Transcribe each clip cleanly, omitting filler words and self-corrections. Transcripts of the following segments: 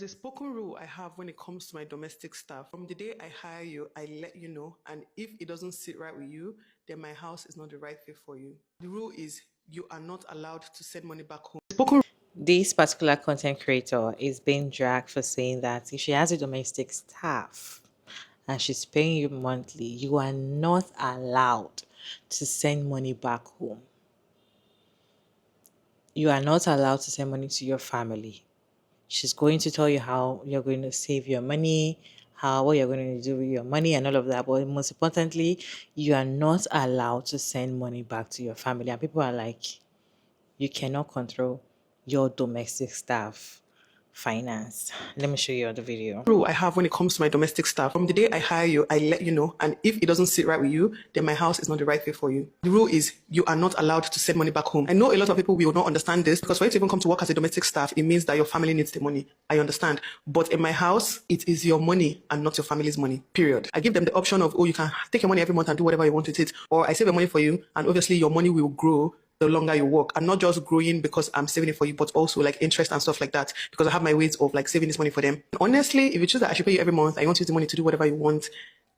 A spoken rule I have when it comes to my domestic staff. From the day I hire you, I let you know, and if it doesn't sit right with you, then my house is not the right fit for you. The rule is you are not allowed to send money back home. This particular content creator is being dragged for saying that if she has a domestic staff and she's paying you monthly, you are not allowed to send money back home. You are not allowed to send money to your family. She's going to tell you how you're going to save your money, how what you're going to do with your money and all of that. But most importantly, you are not allowed to send money back to your family. And people are like, you cannot control your domestic staff finance. Let me show you the video. Rule I have when it comes to my domestic staff. From the day I hire you, I let you know, and if it doesn't sit right with you, then my house is not the right fit for you. The rule is you are not allowed to send money back home. I know a lot of people will not understand this because for you to even come to work as a domestic staff, it means that your family needs the money. I understand. But in my house, it is your money and not your family's money, period. I give them the option of, oh, you can take your money every month and do whatever you want with it. Or I save your money for you, and obviously your money will grow the longer you work. I'm not just growing because I'm saving it for you, but also like interest and stuff like that, because I have my ways of like saving this money for them. Honestly, if you choose that I should pay you every month, I want to use the money to do whatever you want,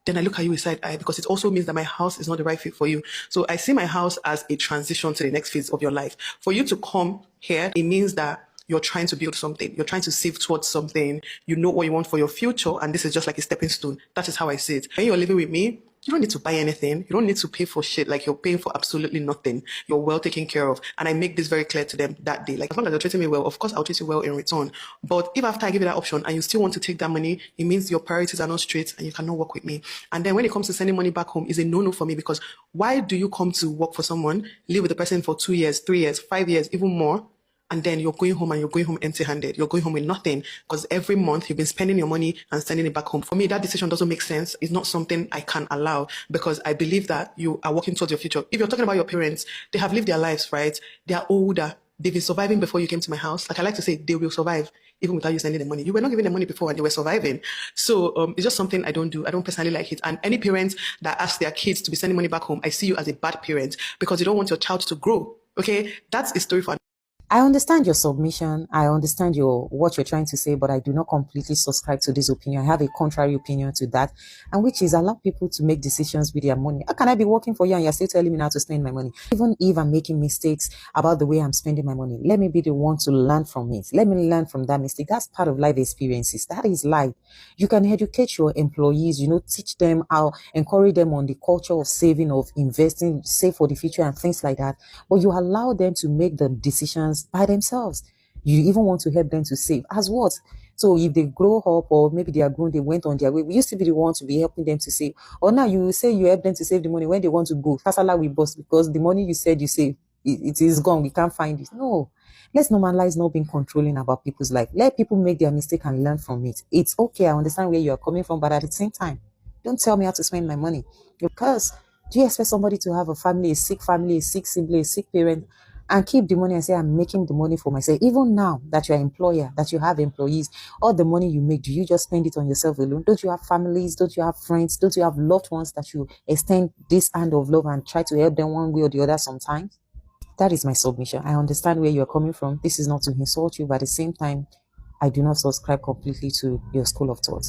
then I look at you with side eye because it also means that my house is not the right fit for you. So I see my house as a transition to the next phase of your life. For you to come here, it means that you're trying to build something. You're trying to save towards something. You know what you want for your future. And this is just like a stepping stone. That is how I see it. When you're living with me, you don't need to buy anything. You don't need to pay for shit. Like you're paying for absolutely nothing. You're well taken care of. And I make this very clear to them that day. Like as long as you're treating me well, of course I'll treat you well in return. But if after I give you that option and you still want to take that money, it means your priorities are not straight and you cannot work with me. And then when it comes to sending money back home, is a no-no for me because why do you come to work for someone, live with the person for 2 years, 3 years, 5 years, even more? And then you're going home and you're going home empty-handed. You're going home with nothing because every month you've been spending your money and sending it back home. For me, that decision doesn't make sense. It's not something I can allow because I believe that you are working towards your future. If you're talking about your parents, they have lived their lives, right? They are older. They've been surviving before you came to my house. Like I like to say, they will survive even without you sending the money. You were not giving them money before and they were surviving. So it's just something I don't do. I don't personally like it. And any parents that ask their kids to be sending money back home, I see you as a bad parent because you don't want your child to grow. Okay? That's a story for I understand your submission. I understand what you're trying to say, but I do not completely subscribe to this opinion. I have a contrary opinion to that, and which is allow people to make decisions with their money. How can I be working for you and you're still telling me now to spend my money? Even if I'm making mistakes about the way I'm spending my money, let me be the one to learn from it. Let me learn from that mistake. That's part of life experiences. That is life. You can educate your employees, teach them how, encourage them on the culture of saving, of investing, save for the future and things like that. But you allow them to make the decisions by themselves. You even want to help them to save. As what? So if they grow up or maybe they are grown, they went on their way. We used to be the one to be helping them to save. Or now you say you help them to save the money when they want to go. Fasala we boss because the money you said you save, it is gone. We can't find it. No. Let's normalize not being controlling about people's life. Let people make their mistake and learn from it. It's okay. I understand where you are coming from, but at the same time, don't tell me how to spend my money. Because do you expect somebody to have a family, a sick sibling, a sick parent, and keep the money and say, I'm making the money for myself? Even now that you're an employer, that you have employees, all the money you make, do you just spend it on yourself alone? Don't you have families? Don't you have friends? Don't you have loved ones that you extend this hand of love and try to help them one way or the other sometimes? That is my submission. I understand where you're coming from. This is not to insult you, but at the same time, I do not subscribe completely to your school of thought.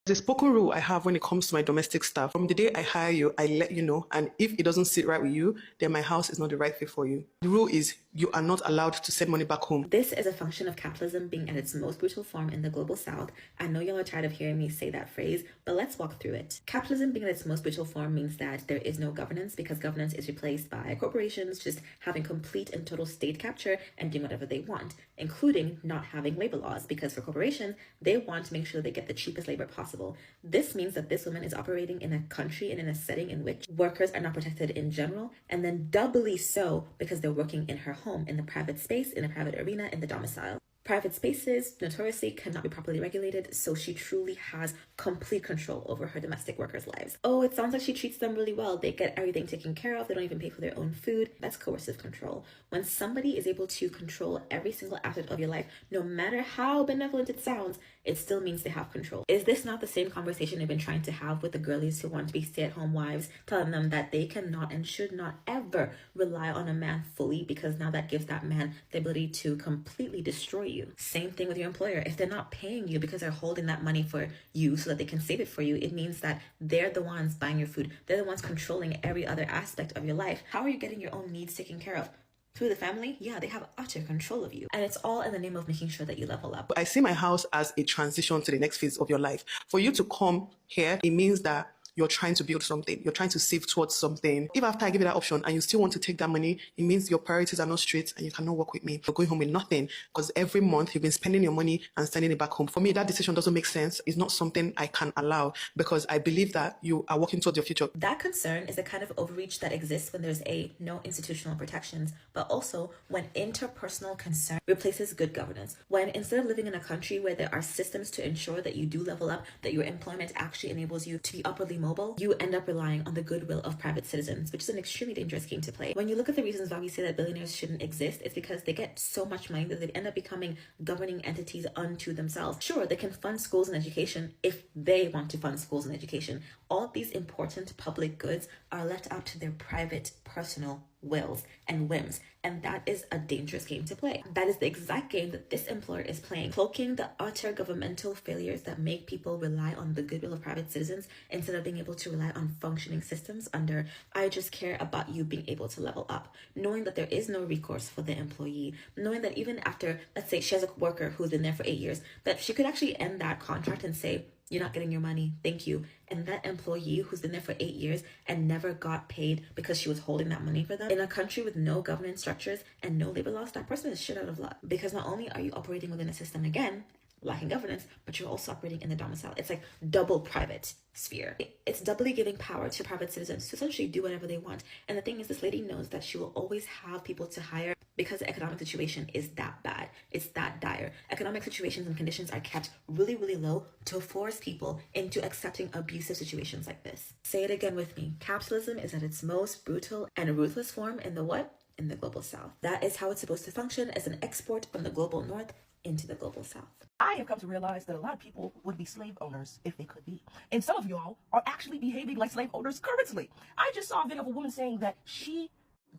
There's a spoken rule I have when it comes to my domestic staff. From the day I hire you, I let you know, and if it doesn't sit right with you, then my house is not the right fit for you. The rule is you are not allowed to send money back home. This is a function of capitalism being at its most brutal form in the global south. I know y'all are tired of hearing me say that phrase, but let's walk through it. Capitalism being at its most brutal form means that there is no governance because governance is replaced by corporations just having complete and total state capture and doing whatever they want, including not having labor laws because for corporations, they want to make sure they get the cheapest labor possible. This means that this woman is operating in a country and in a setting in which workers are not protected in general, and then doubly so because they're working in her home, in the private space, in the private arena, in the domicile. Private spaces notoriously cannot be properly regulated, so she truly has complete control over her domestic workers' lives. Oh, it sounds like she treats them really well. They get everything taken care of. They don't even pay for their own food. That's coercive control. When somebody is able to control every single aspect of your life, no matter how benevolent it sounds, it still means they have control. Is this not the same conversation they've been trying to have with the girlies who want to be stay-at-home wives, telling them that they cannot and should not ever rely on a man fully because now that gives that man the ability to completely destroy you? you. Same thing with your employer. If they're not paying you because they're holding that money for you so that they can save it for you, it means that they're the ones buying your food. They're the ones controlling every other aspect of your life. How are you getting your own needs taken care of? Through the family? Yeah, they have utter control of you. And it's all in the name of making sure that you level up. I see my house as a transition to the next phase of your life. For you to come here, it means that you're trying to build something. You're trying to save towards something. If after I give you that option and you still want to take that money, it means your priorities are not straight and you cannot work with me. You're going home with nothing because every month you've been spending your money and sending it back home. For me, that decision doesn't make sense. It's not something I can allow because I believe that you are working towards your future. That concern is the kind of overreach that exists when there's no institutional protections, but also when interpersonal concern replaces good governance. When instead of living in a country where there are systems to ensure that you do level up, that your employment actually enables you to be upwardly mobile, you end up relying on the goodwill of private citizens, which is an extremely dangerous game to play. When you look at the reasons why we say that billionaires shouldn't exist, it's because they get so much money that they end up becoming governing entities unto themselves. Sure, they can fund schools and education if they want to fund schools and education. All of these important public goods are left up to their private, personal wills and whims, and that is a dangerous game to play. That is the exact game that this employer is playing, cloaking the utter governmental failures that make people rely on the goodwill of private citizens instead of being able to rely on functioning systems under I just care about you being able to level up, knowing that there is no recourse for the employee, knowing that even after, let's say she has a worker who's been there for 8 years, that she could actually end that contract and say, you're not getting your money, thank you. And that employee who's been there for 8 years and never got paid because she was holding that money for them, in a country with no governance structures and no labor laws, that person is shit out of luck. Because not only are you operating within a system, again, lacking governance, but you're also operating in the domicile. It's like double private sphere. It's doubly giving power to private citizens to essentially do whatever they want. And the thing is, this lady knows that she will always have people to hire because the economic situation is that bad. It's that dire. Economic situations and conditions are kept really, really low to force people into accepting abusive situations like this. Say it again with me. Capitalism is at its most brutal and ruthless form in the what? In the global south. That is how it's supposed to function, as an export from the global north into the global south. I have come to realize that a lot of people would be slave owners if they could be. And some of y'all are actually behaving like slave owners currently. I just saw a video of a woman saying that she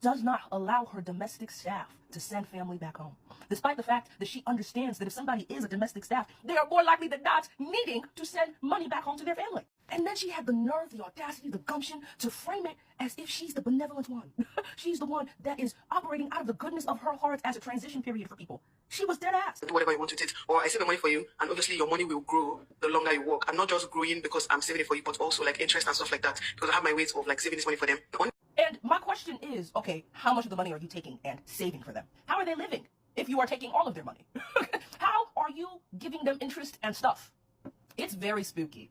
does not allow her domestic staff to send family back home, despite the fact that she understands that if somebody is a domestic staff, they are more likely than not needing to send money back home to their family. And then she had the nerve, the audacity, the gumption to frame it as if she's the benevolent one. She's the one that is operating out of the goodness of her heart as a transition period for people. She was dead ass. Do whatever you want with it. Or I save the money for you, and obviously your money will grow the longer you work. I'm not just growing because I'm saving it for you, but also like interest and stuff like that. Because I have my ways of like saving this money for them. And my question is, okay, how much of the money are you taking and saving for them? How are they living if you are taking all of their money? How are you giving them interest and stuff? It's very spooky.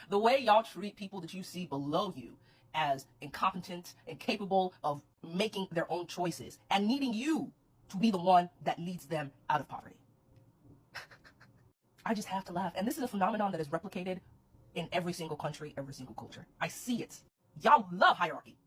The way y'all treat people that you see below you as incompetent, incapable of making their own choices, and needing you to be the one that leads them out of poverty. I just have to laugh. And this is a phenomenon that is replicated in every single country, every single culture. I see it. Y'all love hierarchy.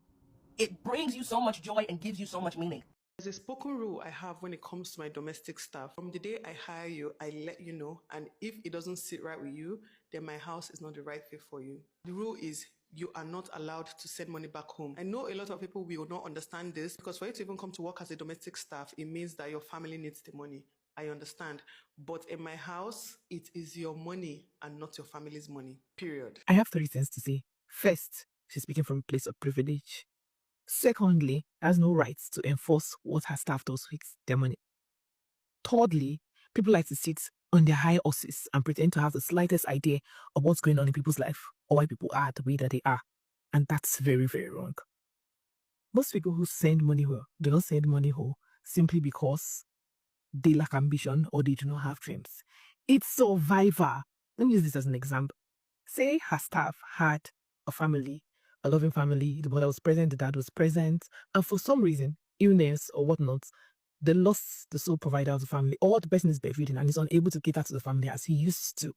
It brings you so much joy and gives you so much meaning. There's a spoken rule I have when it comes to my domestic staff. From the day I hire you, I let you know. And if it doesn't sit right with you, then my house is not the right fit for you. The rule is you are not allowed to send money back home. I know a lot of people will not understand this because for you to even come to work as a domestic staff, it means that your family needs the money. I understand. But in my house, it is your money and not your family's money. Period. I have 3 things to say. First, she's speaking from a place of privilege. Secondly, has no rights to enforce what her staff does with their money. Thirdly, people like to sit on their high horses and pretend to have the slightest idea of what's going on in people's life or why people are the way that they are. And that's very, very wrong. Most people who send money home do not send money home simply because they lack ambition or they do not have dreams. It's survivor. Let me use this as an example. Say her staff had a family, a loving family, the mother was present, the dad was present, and for some reason, illness or whatnot, they lost the sole provider of the family, or the person is bedridden and is unable to cater to the family as he used to.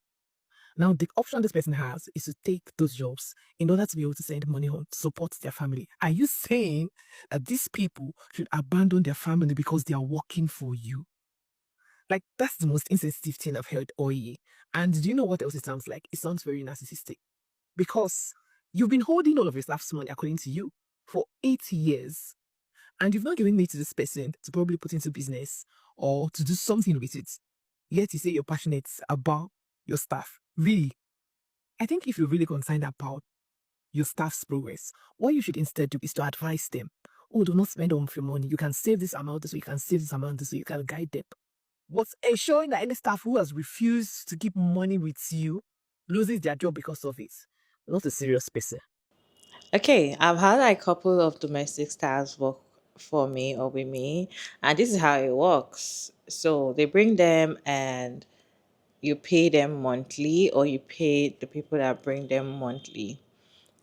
Now, the option this person has is to take those jobs in order to be able to send money home to support their family. Are you saying that these people should abandon their family because they are working for you? Like, that's the most insensitive thing I've heard all year. And do you know what else it sounds like? It sounds very narcissistic. Because you've been holding all of your staff's money, according to you, for 8 years. And you've not given it to this person to probably put into business or to do something with it. Yet you say you're passionate about your staff. Really, I think if you're really concerned about your staff's progress, what you should instead do is to advise them. Oh, do not spend all of your money. You can save this amount so you can save this amount so you can guide them. But ensuring that any staff who has refused to keep money with you loses their job because of it. Not a serious person. Okay, I've had like a couple of domestic staffs work for me or with me, and this is how it works. So they bring them and you pay them monthly, or you pay the people that bring them monthly,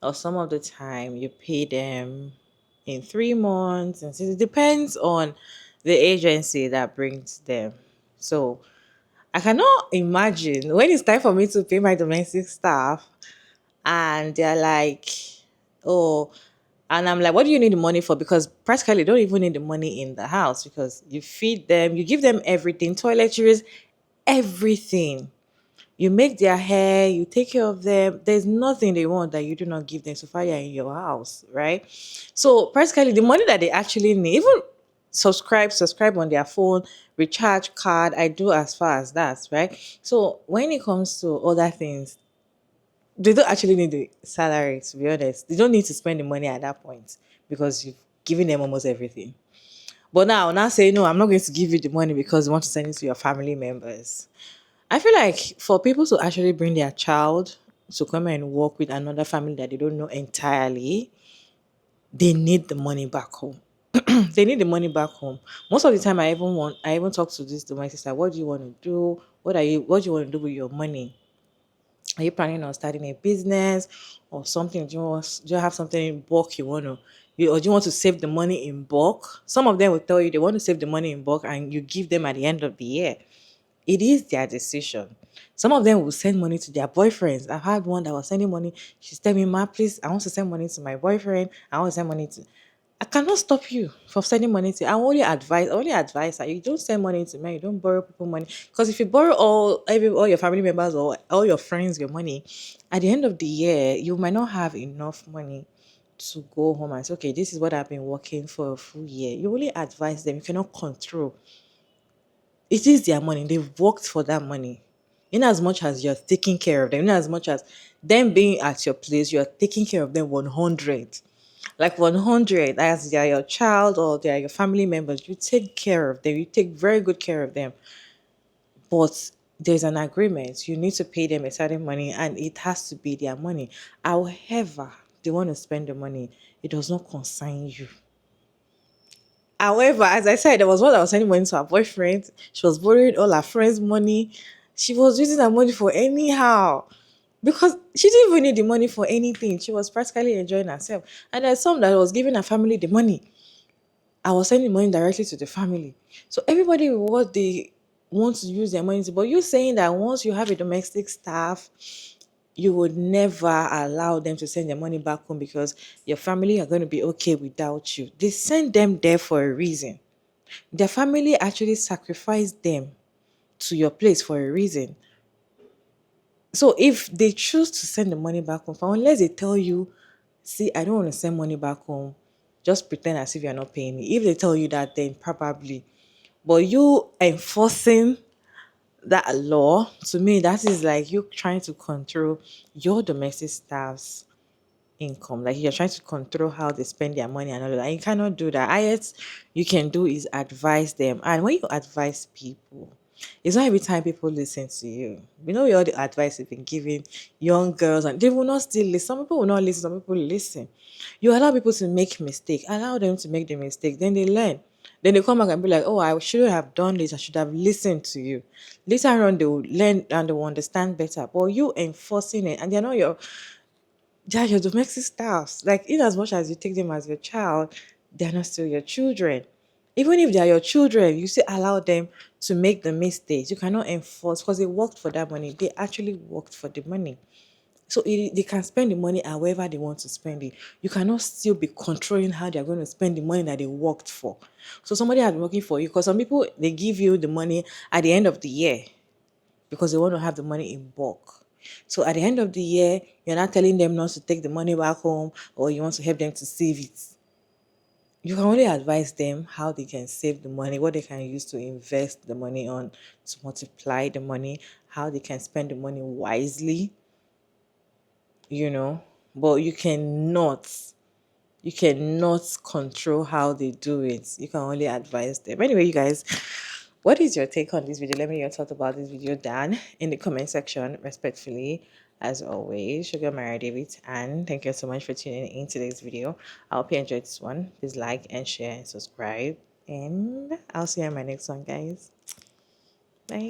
or some of the time you pay them in 3 months, and it depends on the agency that brings them. So I cannot imagine when it's time for me to pay my domestic staff and they're like, oh, and I'm like, what do you need the money for? Because practically you don't even need the money in the house because you feed them, you give them everything, toiletries, everything. You make their hair, you take care of them. There's nothing they want that you do not give them so far you're in your house, right? So practically the money that they actually need, even subscribe on their phone, recharge card, I do as far as that, right? So when it comes to other things, they don't actually need the salary, to be honest. They don't need to spend the money at that point because you've given them almost everything. But now say no, I'm not going to give you the money because you want to send it to your family members. I feel like for people to actually bring their child to come and work with another family that they don't know entirely, they need the money back home. They need the money back home. Most of the time I even talk to this to my sister, what do you want to do? What do you want to do with your money? Are you planning on starting a business or something? Do you have something in bulk you want to or do you want to save the money in bulk? Some of them will tell you they want to save the money in bulk and you give them at the end of the year. It is their decision. Some of them will send money to their boyfriends. I've had one that was sending money. She's telling me, Ma, please, I want to send money to my boyfriend. I want to send money to. I cannot stop you from sending money to. I only advise that you don't send money to me. You don't borrow people money. Because if you borrow all your family members or all your friends your money, at the end of the year, you might not have enough money to go home and say, okay, this is what I've been working for a full year. You only advise them. You cannot control. It is their money. They've worked for that money. In as much as you're taking care of them, in as much as them being at your place, you're taking care of them 100. Like 100, as they are your child or they are your family members, you take care of them. You take very good care of them. But there's an agreement. You need to pay them a certain money and it has to be their money. However, they want to spend the money. It does not concern you. However, as I said, there was one that was sending money to her boyfriend. She was borrowing all her friends' money. She was using her money for anyhow. Because she didn't even need the money for anything. She was practically enjoying herself. And there's some that was giving her family the money. I was sending money directly to the family. So everybody with what they want to use their money to. But you saying that once you have a domestic staff, you would never allow them to send their money back home because your family are going to be okay without you. They send them there for a reason. Their family actually sacrificed them to your place for a reason. So if they choose to send the money back home, unless they tell you, see, I don't want to send money back home, just pretend as if you're not paying me. If they tell you that, then probably. But you enforcing that law, to me, that is like you trying to control your domestic staff's income. Like you're trying to control how they spend their money and all that. You cannot do that. Highest you can do is advise them. And when you advise people, it's not every time people listen to you. We know all the advice you've been giving young girls, and they will not still listen. Some people will not listen, some people listen. You allow people to make mistake, allow them to make the mistake, then they learn. Then they come back and be like, oh, I shouldn't have done this, I should have listened to you. Later on, they will learn and they will understand better. But you enforcing it, and they're not your domestic staffs. Like, in as much as you take them as your child, they're not still your children. Even if they are your children, you still allow them to make the mistakes. You cannot enforce because they worked for that money. They actually worked for the money. So they can spend the money however they want to spend it. You cannot still be controlling how they're going to spend the money that they worked for. So somebody has been working for you because some people, they give you the money at the end of the year because they want to have the money in bulk. So at the end of the year, you're not telling them not to take the money back home or you want to help them to save it. You can only advise them how they can save the money, what they can use to invest the money on, to multiply the money, how they can spend the money wisely, but you cannot control how they do it. You can only advise them. Anyway, you guys, what is your take on this video? Let me know your thoughts about this video down in the comment section, respectfully. As always, Sugar Mary David, and thank you so much for tuning in today's video. I hope you enjoyed this one. Please like and share and subscribe. And I'll see you in my next one, guys. Bye.